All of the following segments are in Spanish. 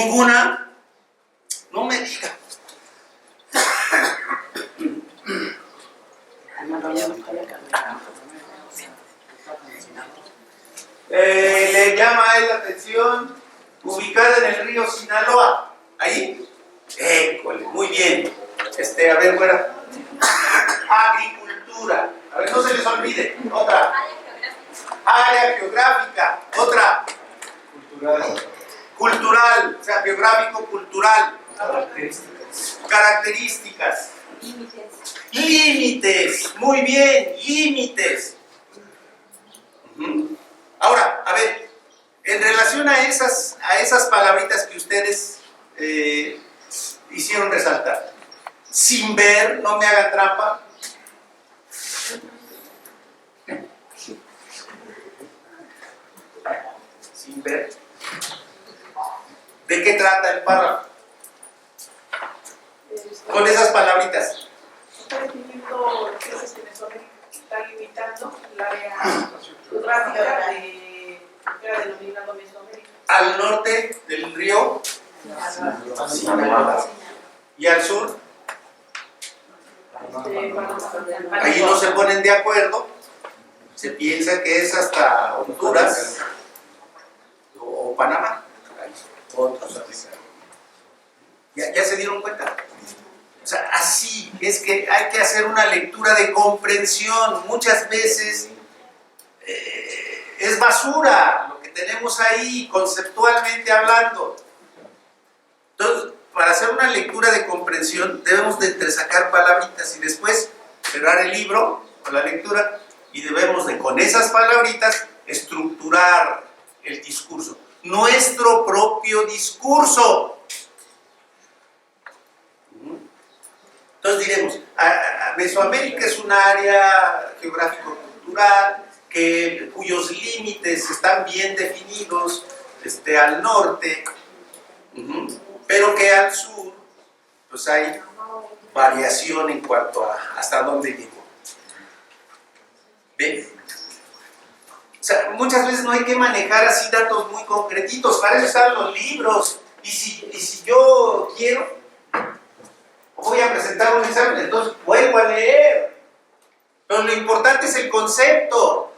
¿Ninguna? No me diga. Le llama a él la atención, ubicada en el río Sinaloa. ¿Ahí? École, muy bien. A ver, fuera. Agricultura. A ver, no se les olvide. Otra. Área geográfica. Otra. Cultural. O sea, geográfico, cultural. Características. Límites. Muy bien, límites. Ahora, a ver, en relación a esas palabritas que ustedes hicieron resaltar, sin ver, no me hagan trampa. Sin ver. ¿De qué trata el párrafo? Con esas palabritas. Está definiendo empresas que está limitando el área geográfica de era denominado Mesoamérica. Al norte del río y al sur. Ahí no se ponen de acuerdo. Se piensa que es hasta Honduras o Panamá. Otros. ¿Ya se dieron cuenta? O sea, así es que hay que hacer una lectura de comprensión. Muchas veces es basura lo que tenemos ahí, conceptualmente hablando. Entonces, para hacer una lectura de comprensión, debemos de entresacar palabritas y después cerrar el libro o la lectura y debemos de, con esas palabritas, estructurar el discurso. Nuestro propio discurso. Entonces diremos, Mesoamérica es un área geográfico-cultural cuyos límites están bien definidos al norte, pero que al sur pues hay variación en cuanto a hasta dónde llegó. ¿Ven? O sea, muchas veces no hay que manejar así datos muy concretitos, para eso están los libros. Y si yo quiero, voy a presentar un examen, entonces vuelvo a leer. Pero lo importante es el concepto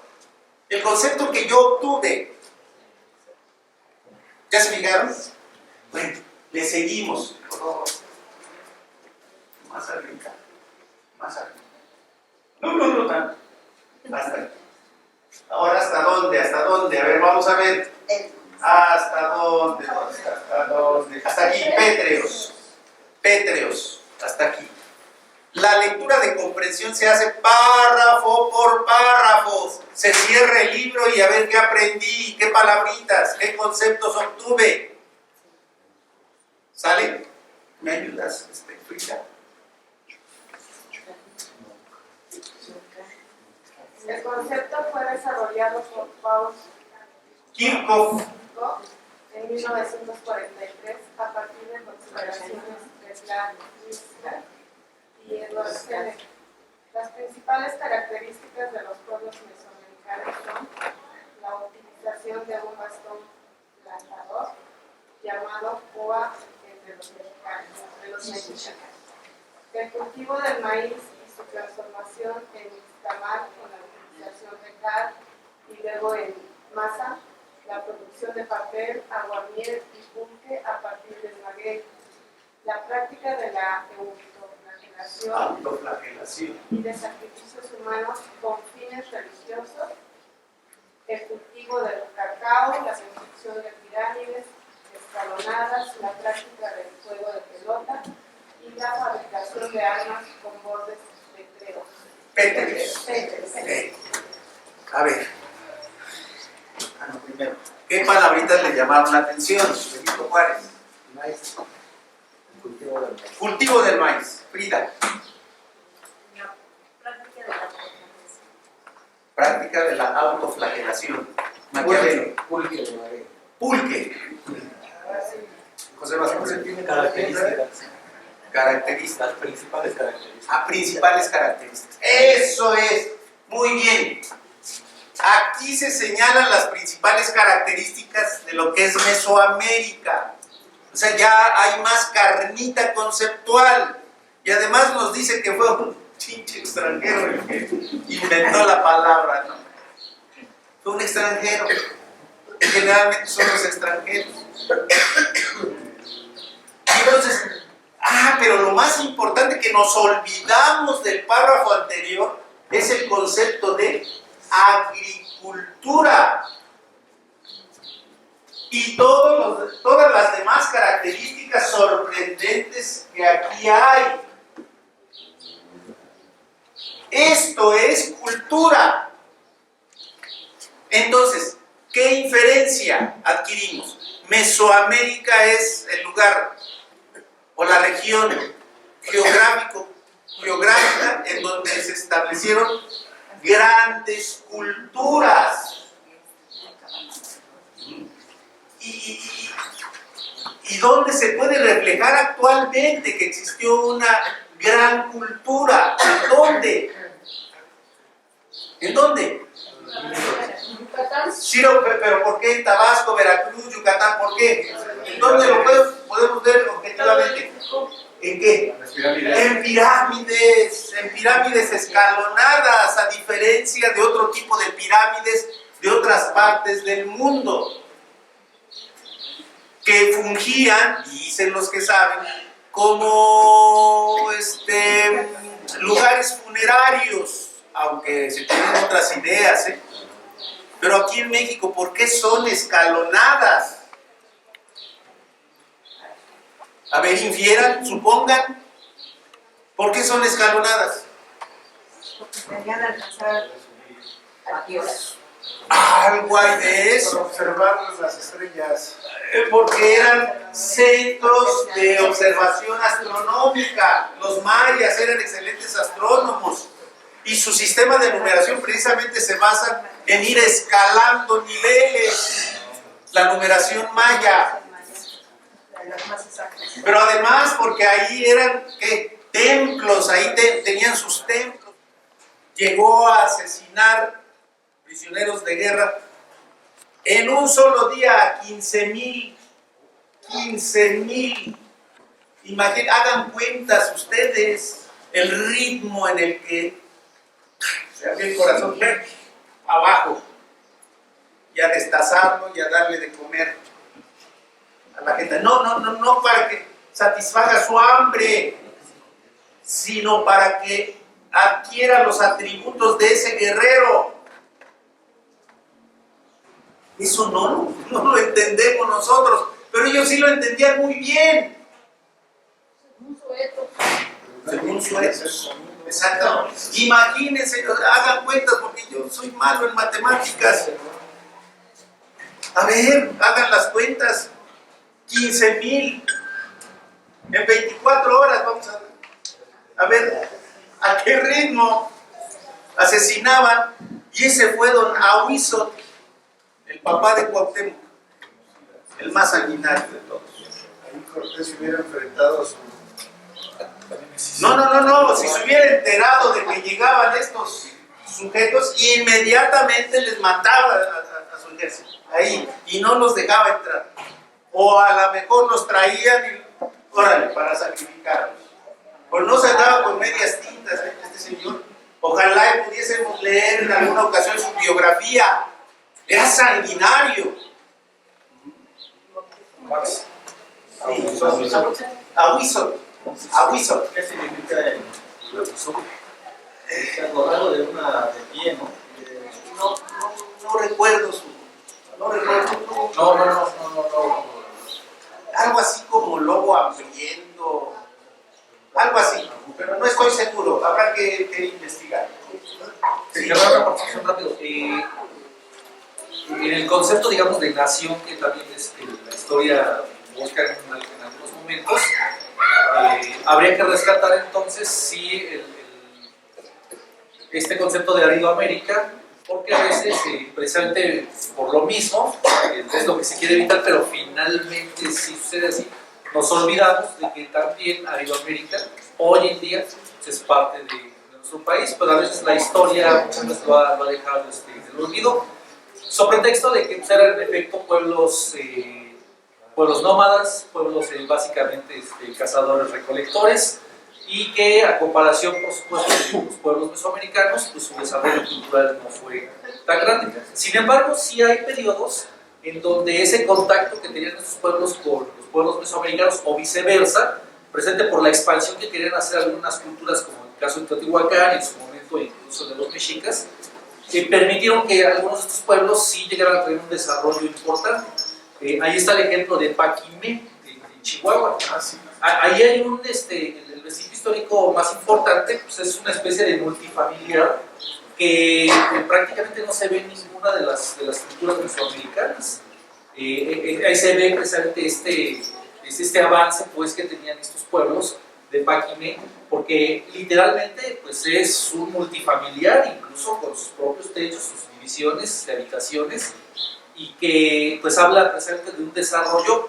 que yo obtuve. ¿Ya se fijaron? Bueno, le seguimos. Más arriba. Más arriba. No tanto. Hasta aquí. Ahora, ¿hasta dónde? ¿Hasta dónde? A ver, vamos a ver. ¿Hasta dónde? ¿Hasta dónde? Hasta aquí, pétreos. Hasta aquí. La lectura de comprensión se hace párrafo por párrafo. Se cierra el libro y a ver qué aprendí, qué palabritas, qué conceptos obtuve. ¿Sale? ¿Me ayudas, Frida? El concepto fue desarrollado por Paul Kirchhoff en 1943 a partir de consideraciones de Clark y Edward Jenner. Las principales características de los pueblos mesoamericanos son la utilización de un bastón plantador llamado coa entre los mexicanos, el cultivo del maíz y su transformación en nixtamal con la utilización de cal y luego en masa, la producción de papel, aguamiel y pulque a partir del maguey, la práctica de la autoflagelación y de sacrificios humanos con fines religiosos, el cultivo del cacao, la construcción de pirámides escalonadas, la práctica del juego de pelota y la fabricación de armas con bordes de creo. Pétreos. A ver. Primero, ¿qué palabritas le llamaron la atención? Benito Juárez. Maíz. Cultivo del maíz. Frida. Práctica de la autoflagelación. Maquiavelo. Pulque. José Vasconcelos. Características. Las principales características. Principales características. Eso es. Muy bien. Aquí se señalan las principales características de lo que es Mesoamérica. O sea, ya hay más carnita conceptual. Y además nos dice que fue un chinche extranjero el que inventó la palabra, ¿no? Fue un extranjero. Generalmente son los extranjeros. Y entonces, pero lo más importante que nos olvidamos del párrafo anterior es el concepto de agricultura. Y todas las demás características sorprendentes que aquí hay. Esto es cultura. Entonces, ¿qué inferencia adquirimos? Mesoamérica es el lugar o la región geográfica en donde se establecieron grandes culturas. ¿Y dónde se puede reflejar actualmente que existió una gran cultura? ¿En dónde? ¿En dónde? Sí, pero ¿por qué en Tabasco, Veracruz, Yucatán? ¿Por qué? ¿En dónde lo podemos ver objetivamente? ¿En qué? En pirámides escalonadas, a diferencia de otro tipo de pirámides de otras partes del mundo, que fungían, dicen los que saben, como lugares funerarios, aunque se tienen otras ideas, ¿eh? Pero aquí en México, ¿por qué son escalonadas? A ver, infieran, supongan, ¿por qué son escalonadas? Porque querían alcanzar a Dios. Algo hay de eso. Por observar las estrellas. Porque eran centros de observación astronómica. Los mayas eran excelentes astrónomos. Y su sistema de numeración precisamente se basa en ir escalando niveles. La numeración maya. Pero además porque ahí eran templos, ahí tenían sus templos. Llegó a asesinar prisioneros de guerra en un solo día a 15,000. 15,000. Hagan cuentas ustedes el ritmo en el que se abre el corazón abajo y a destazarlo y a darle de comer a la gente. No para que satisfaga su hambre, sino para que adquiera los atributos de ese guerrero. Eso no lo entendemos nosotros, pero ellos sí lo entendían muy bien. Según su etos. Exacto. Imagínense, hagan cuentas, porque yo soy malo en matemáticas. A ver, hagan las cuentas. 15,000 en 24 horas, vamos a ver a qué ritmo asesinaban. Y ese fue don Ahuizotl, el papá de Cuauhtémoc, el más sanguinario de todos. Ahí Cortés se hubiera enfrentado a su... No, si se hubiera enterado de que llegaban estos sujetos, inmediatamente les mataba a su ejército, ahí, y no los dejaba entrar. O a lo mejor los traían y, órale, para sacrificarlos. Pues no se andaba con medias tintas este señor. Ojalá y pudiésemos leer en alguna ocasión su biografía. Era sanguinario. Ahuizotl. ¿Qué significa el acordado de una de pie, ¿no? No recuerdo su. No recuerdo. No. Algo así como lobo hambriento. Algo así. Pero no estoy seguro. Habrá que investigar. Sí, que una aportación rápido. En el concepto, digamos, de nación, que también la historia busca en algunos momentos, habría que rescatar entonces sí este concepto de Aridoamérica, porque a veces, precisamente por lo mismo, es lo que se quiere evitar, pero finalmente sí sucede así, nos olvidamos de que también Aridoamérica hoy en día es parte de nuestro país, pero a veces la historia muchas veces lo ha dejado en el olvido, sobre pretexto de que eran en efecto pueblos pueblos nómadas, pueblos básicamente cazadores-recolectores, y que a comparación, por supuesto, de los pueblos mesoamericanos, pues su desarrollo cultural no fue tan grande. Sin embargo, sí hay periodos en donde ese contacto que tenían estos pueblos con los pueblos mesoamericanos, o viceversa, presente por la expansión que querían hacer algunas culturas, como en el caso de Teotihuacán, y en su momento incluso de los mexicas, que permitieron que algunos de estos pueblos sí llegaran a tener un desarrollo importante. Ahí está el ejemplo de Paquimé, de Chihuahua. Ahí hay el vestigio histórico más importante, pues es una especie de multifamiliar que prácticamente no se ve en ninguna de las culturas mesoamericanas. Ahí se ve precisamente este avance pues, que tenían estos pueblos de Paquimé, porque literalmente pues, es un multifamiliar, incluso con sus propios techos, sus divisiones de habitaciones, y que pues habla precisamente de un desarrollo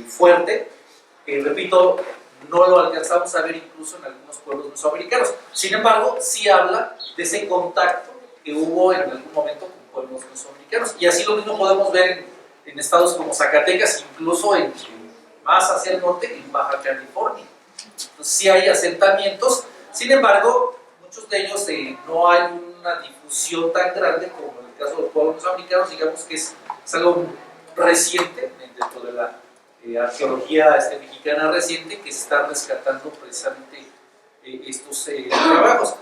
fuerte, que repito, no lo alcanzamos a ver incluso en algunos pueblos mesoamericanos. Sin embargo, sí habla de ese contacto que hubo en algún momento con pueblos mesoamericanos. Y así lo mismo podemos ver en estados como Zacatecas, incluso más hacia el norte, en Baja California. Entonces sí hay asentamientos, sin embargo, muchos de ellos no hay una difusión tan grande como en el caso de los pueblos mesoamericanos, digamos que es algo reciente dentro de la arqueología mexicana reciente, que se está rescatando precisamente estos trabajos.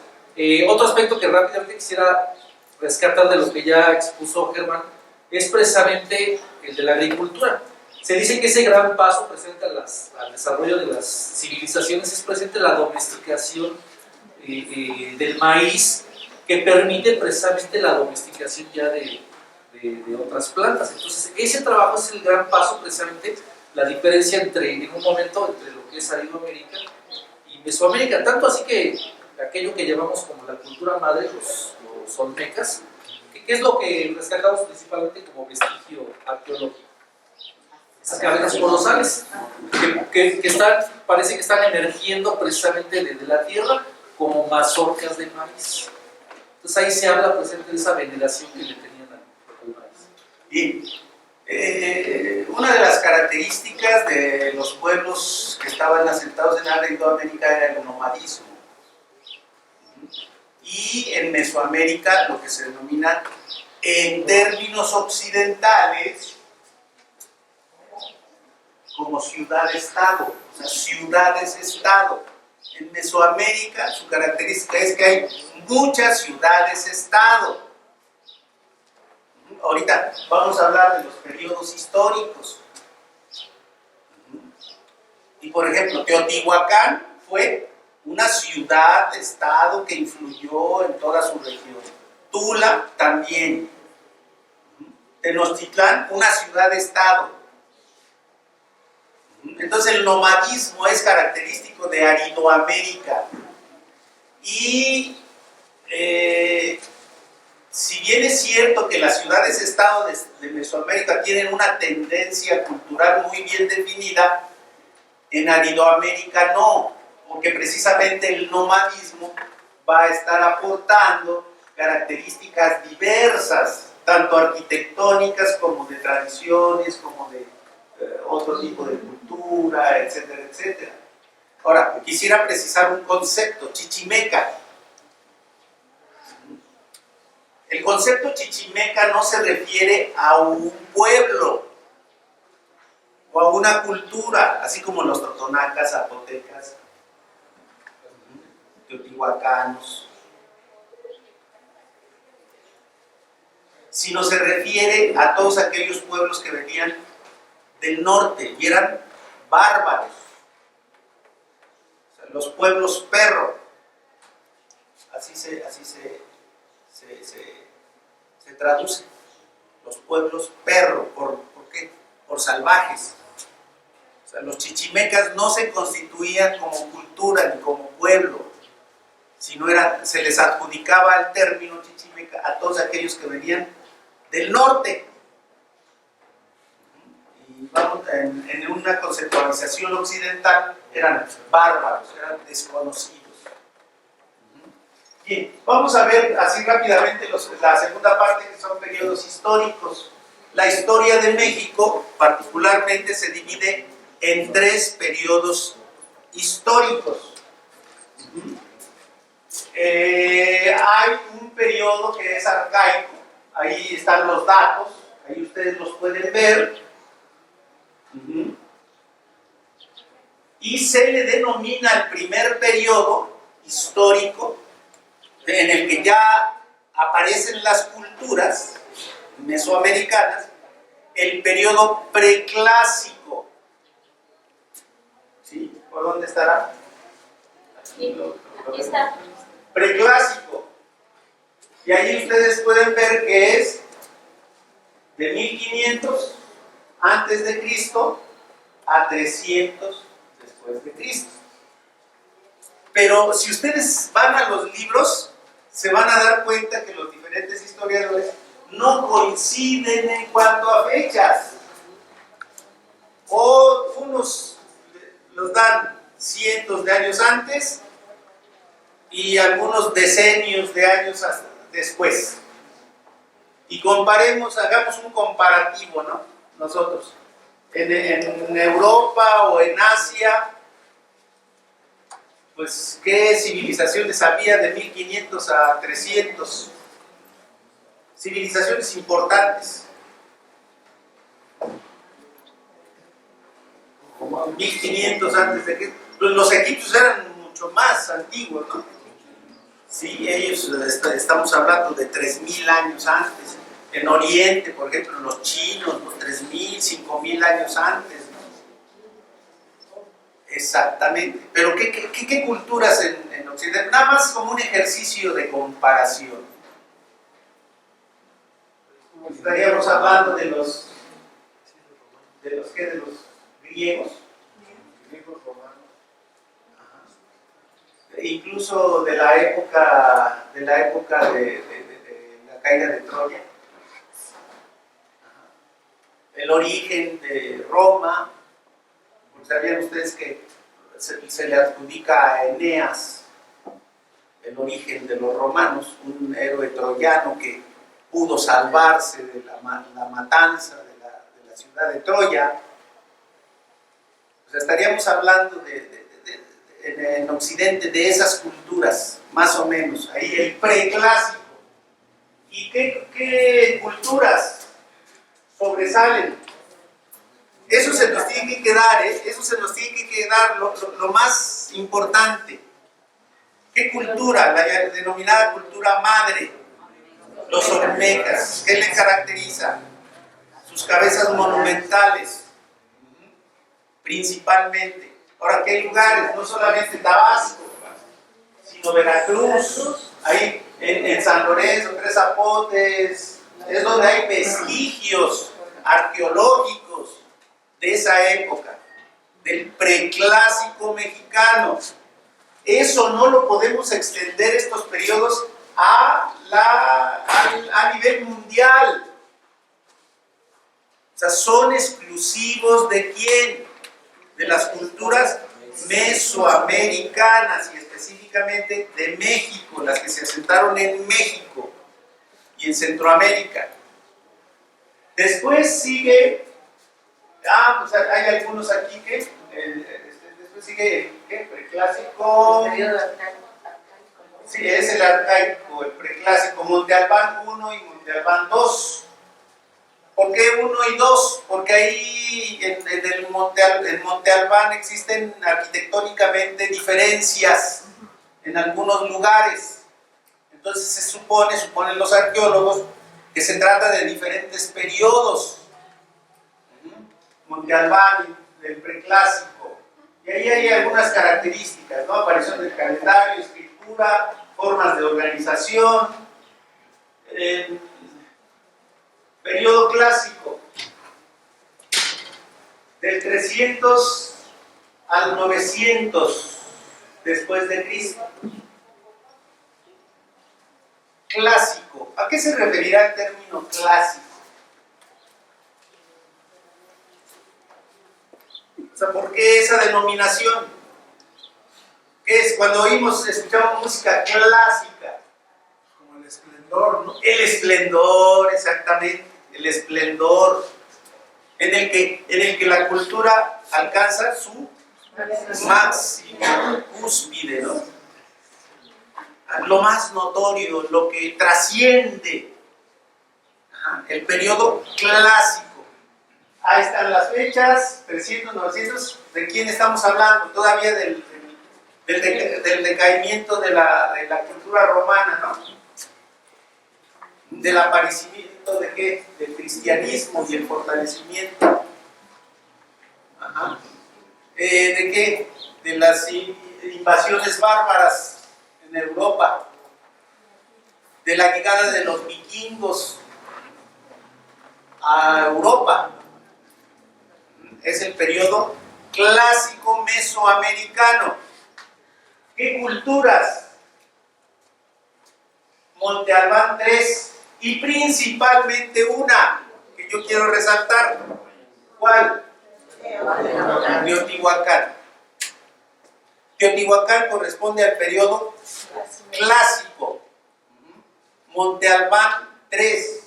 Otro aspecto que rápidamente quisiera rescatar de lo que ya expuso Germán es precisamente el de la agricultura. Se dice que ese gran paso presente al desarrollo de las civilizaciones es presente la domesticación del maíz, que permite precisamente la domesticación ya de otras plantas. Entonces, ese trabajo es el gran paso, precisamente la diferencia en un momento entre lo que es Aridoamérica y Mesoamérica. Tanto así que aquello que llamamos como la cultura madre, los olmecas, que es lo que rescatamos principalmente como vestigio arqueológico. Esas cavernas colosales que parece que están emergiendo precisamente desde la tierra como mazorcas de maíz. Entonces ahí se habla precisamente de esa veneración que le tenían al maíz. Y una de las características de los pueblos que estaban asentados en Aridoamérica era el nomadismo. Y en Mesoamérica lo que se denomina en términos occidentales como ciudad-estado, o sea, ciudades-estado. En Mesoamérica su característica es que hay muchas ciudades-estado. Ahorita vamos a hablar de los periodos históricos. Y por ejemplo, Teotihuacán fue una ciudad-estado que influyó en toda su región. Tula también. Tenochtitlán, una ciudad-estado. Entonces el nomadismo es característico de Aridoamérica. Y si bien es cierto que las ciudades-estado de Mesoamérica tienen una tendencia cultural muy bien definida, en Aridoamérica no, porque precisamente el nomadismo va a estar aportando características diversas, tanto arquitectónicas como de tradiciones, como de otro tipo de cultura, etcétera, etcétera. Ahora, quisiera precisar un concepto, chichimeca. El concepto chichimeca no se refiere a un pueblo o a una cultura, así como los totonacas, zapotecas, teotihuacanos, sino se refiere a todos aquellos pueblos que venían del norte y eran bárbaros, o sea, los pueblos perro, así se traduce, los pueblos perro. ¿Por qué? Por salvajes. O sea, los chichimecas no se constituían como cultura ni como pueblo, sino se les adjudicaba el término chichimeca a todos aquellos que venían del norte. Y vamos, en una conceptualización occidental eran bárbaros, eran desconocidos. Bien, vamos a ver así rápidamente la segunda parte, que son periodos históricos. La historia de México particularmente se divide en 3 periodos históricos. Hay un periodo que es arcaico, ahí están los datos, ahí ustedes los pueden ver. Y se le denomina el primer periodo histórico en el que ya aparecen las culturas mesoamericanas, el periodo preclásico. ¿Sí? ¿Por dónde estará? Aquí está. Preclásico. Y ahí ustedes pueden ver que es de 1500 antes de Cristo a 300 después de Cristo. Pero si ustedes van a los libros, se van a dar cuenta que los diferentes historiadores no coinciden en cuanto a fechas. O unos los dan cientos de años antes y algunos decenios de años después. Y comparemos, hagamos un comparativo, ¿no? Nosotros, en Europa o en Asia, pues, ¿qué civilizaciones había de 1500 a 300? Civilizaciones importantes. 1500 antes de que los egipcios eran mucho más antiguos, ¿no? Sí, ellos, estamos hablando de 3000 años antes. En Oriente, por ejemplo, los chinos, los 3000, 5000 años antes, ¿no? Exactamente. Pero ¿qué culturas en Occidente? Nada más como un ejercicio de comparación. Estaríamos hablando de los griegos, romanos. incluso de la época de la caída de Troya, el origen de Roma. ¿Sabían ustedes que se le adjudica a Eneas el origen de los romanos, un héroe troyano que pudo salvarse de la matanza de la ciudad de Troya? O sea, estaríamos hablando en Occidente de esas culturas, más o menos, ahí el preclásico. ¿Y qué culturas sobresalen? Eso se nos tiene que quedar, eso se nos tiene que quedar lo más importante. ¿Qué cultura? La denominada cultura madre. Los olmecas. ¿Qué le caracteriza? Sus cabezas monumentales, principalmente. Ahora, ¿qué lugares? No solamente Tabasco, sino Veracruz, ahí en San Lorenzo, Tres Zapotes, es donde hay vestigios arqueológicos de esa época, del preclásico mexicano. Eso no lo podemos extender, estos periodos, a nivel mundial. O sea, son exclusivos ¿de quién? De las culturas mesoamericanas y específicamente de México, las que se asentaron en México y en Centroamérica. Después sigue, pues hay algunos aquí que, después sigue, ¿qué? Preclásico. Sí, es el arcaico, el preclásico, Monte Albán 1 y Monte Albán 2. ¿Por qué 1 y 2? Porque ahí en Monte Albán existen arquitectónicamente diferencias en algunos lugares. Entonces se suponen los arqueólogos, que se trata de diferentes periodos. Monte Albán, el preclásico. Y ahí hay algunas características, ¿no? Aparición del calendario, escritura, formas de organización. Periodo clásico, del 300 al 900 después de Cristo. Clásico. ¿A qué se referirá el término clásico? O sea, ¿por qué esa denominación? ¿Qué es? Cuando escuchamos música clásica. Como el esplendor, ¿no? El esplendor, exactamente. el esplendor, en el que la cultura alcanza su máxima cúspide, ¿no? Lo más notorio, lo que trasciende. Ajá, el periodo clásico. Ahí están las fechas, 300, 900, ¿de quién estamos hablando? Todavía del decaimiento de la cultura romana, ¿no? Del aparecimiento de qué? Del cristianismo y el fortalecimiento. Ajá. ¿De qué? De las invasiones bárbaras en Europa, de la llegada de los vikingos a Europa. Es el periodo clásico mesoamericano. ¿Qué culturas? Monte Albán 3 y principalmente una que yo quiero resaltar. ¿Cuál? Teotihuacán. Teotihuacán corresponde al periodo clásico. Monte Albán 3.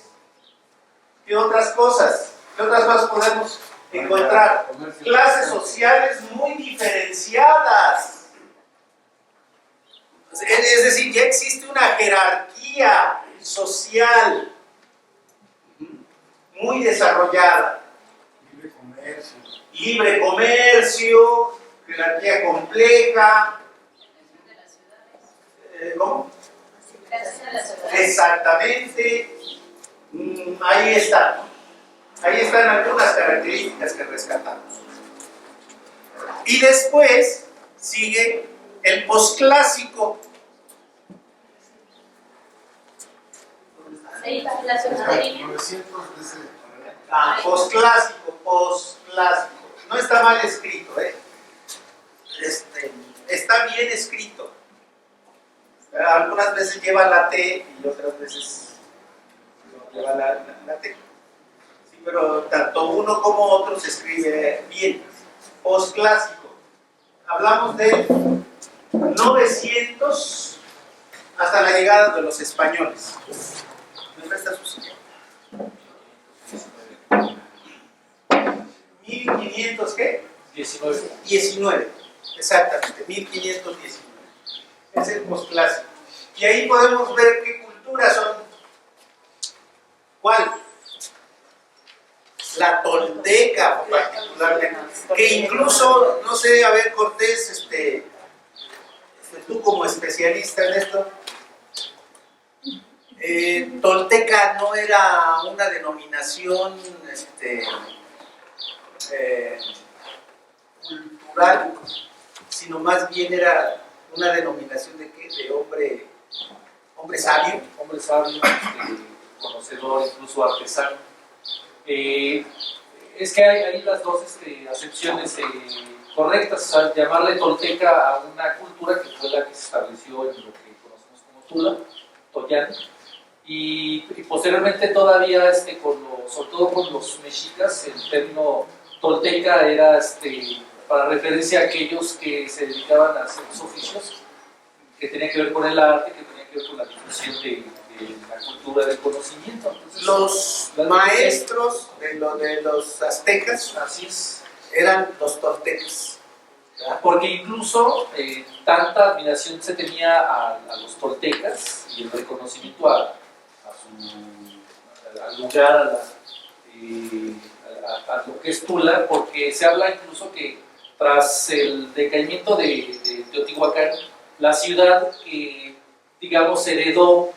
¿Qué otras cosas? ¿Qué otras cosas podemos encontrar? Clases sociales muy diferenciadas. Es decir, ya existe una jerarquía social muy desarrollada. Libre comercio, jerarquía compleja. ¿Cómo? Exactamente. Ahí está. Ahí están algunas características que rescatamos. Y después sigue el posclásico. Posclásico. No está mal escrito, ¿eh? Está bien escrito. Algunas veces lleva la T y otras veces no lleva la T. Sí, pero tanto uno como otro se escribe bien. Posclásico. Hablamos de 900 hasta la llegada de los españoles. ¿Me presta su silla? 1500, ¿qué? 19, exactamente, 1519. Es el posclásico. Y ahí podemos ver qué culturas son. ¿Cuál? La tolteca, particularmente. Que incluso, no sé, a ver, Cortés, tú como especialista en esto, tolteca no era una denominación cultural, sino más bien era una denominación de ¿qué? De hombre sabio. Hombre sabio, conocedor, incluso artesano. Es que hay las dos acepciones correctas, o sea, llamarle tolteca a una cultura que fue la que se estableció en lo que conocemos como Tula, Toyán, y posteriormente todavía, sobre todo con los mexicas, el término tolteca era para referencia a aquellos que se dedicaban a hacer oficios que tenían que ver con el arte, que tenían que ver con la difusión de la cultura del conocimiento. Entonces, los maestros de los aztecas, así es. eran los toltecas. Porque incluso tanta admiración se tenía a los toltecas y el reconocimiento al lugar, a lo que es Tula, porque se habla incluso que tras el decaimiento de Teotihuacán, la ciudad que, digamos, heredó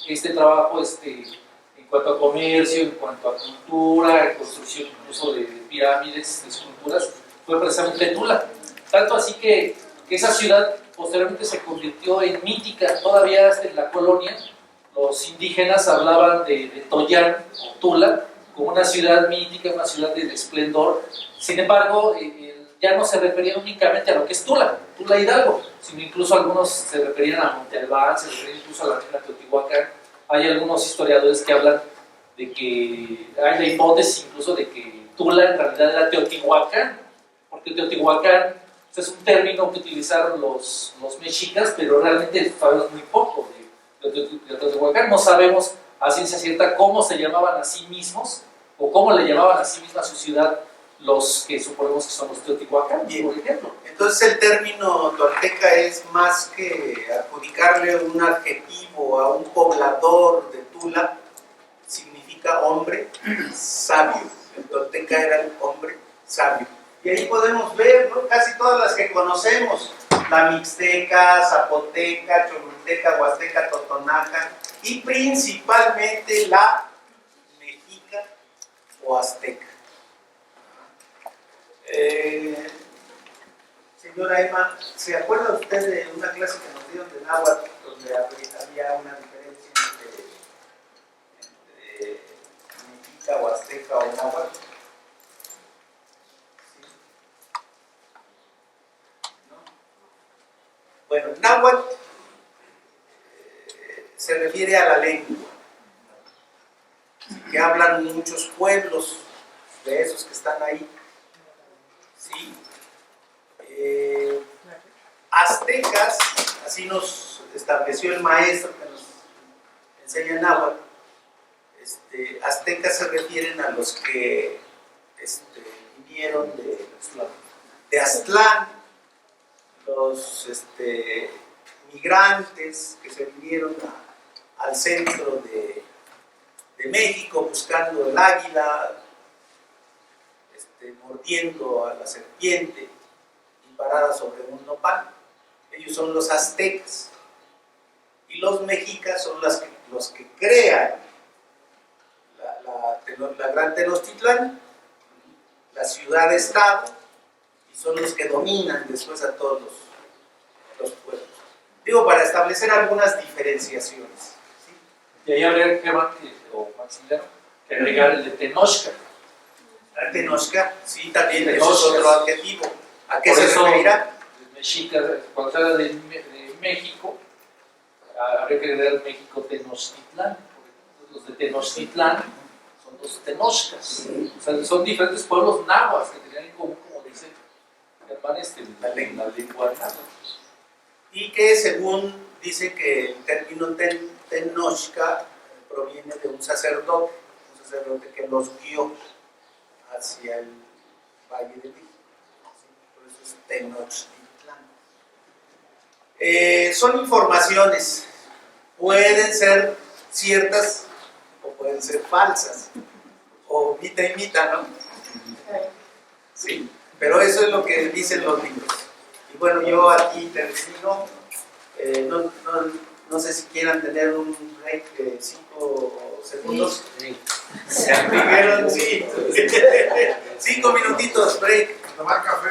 este trabajo en cuanto a comercio, en cuanto a cultura, construcción incluso de pirámides, de esculturas, fue precisamente Tula. Tanto así que esa ciudad posteriormente se convirtió en mítica. Todavía en la colonia los indígenas hablaban de Toyán o Tula como una ciudad mítica, una ciudad de esplendor. Sin embargo, ya no se referían únicamente a lo que es Tula Hidalgo, sino incluso algunos se referían a Monte Albán, se referían incluso a la misma Teotihuacán. Hay algunos historiadores que hablan de que hay la hipótesis incluso de que Tula en realidad era Teotihuacán, porque Teotihuacán es un término que utilizaron los mexicas, pero realmente sabemos muy poco de Teotihuacán. No sabemos a ciencia cierta cómo se llamaban a sí mismos, o cómo le llamaban a sí misma a su ciudad los que suponemos que son los Teotihuacán, por ejemplo. Entonces el término tolteca es más que adjudicarle un adjetivo a un poblador de Tula, significa hombre sabio. El tolteca era el hombre sabio. Y ahí podemos ver, ¿no?, casi todas las que conocemos, la mixteca, zapoteca, cholulteca, huasteca, totonaca, y principalmente la mexica o azteca. Señora Emma, ¿se acuerda usted de una clase que nos dieron de náhuatl donde había una diferencia entre mexica o azteca o náhuatl? ¿Sí? ¿No? Bueno, náhuatl se refiere a la lengua que hablan muchos pueblos de esos que están ahí. ¿Sí? Aztecas, así nos estableció el maestro que nos enseña náhuatl. Aztecas se refieren a los que vinieron de Aztlán, los migrantes que se vinieron al centro de México buscando el águila, mordiendo a la serpiente y parada sobre un nopal. Ellos son los aztecas. Y los mexicas son los que crean la gran Tenochtitlán, la ciudad-estado, y son los que dominan después a todos los pueblos. Digo, para establecer algunas diferenciaciones. ¿Sí? Y ahí habría que, Maximiliano, que agregar el de Tenochca. Tenochca, sí, también Tenochca. eso es otro adjetivo. ¿A qué Por se eso, referirá? Mexica, cuando se habla de México, habría que agregar México Tenochtitlán. Los de Tenochtitlán son los Tenochcas. O sea, son diferentes pueblos náhuatl que tenían en común, como dice Germán, la lengua náhuatl. Y que según dice que el término Tenochca proviene de un sacerdote que los guió hacia el Valle de México. Por eso es Tenochtitlán. Son informaciones, pueden ser ciertas o pueden ser falsas, o mitad y mitad, ¿no? Sí, pero eso es lo que dicen los libros. Y bueno, yo aquí termino, no sé si quieran tener un break de 5 segundos. Se dijeron, sí. 5 minutitos break. Tomar café.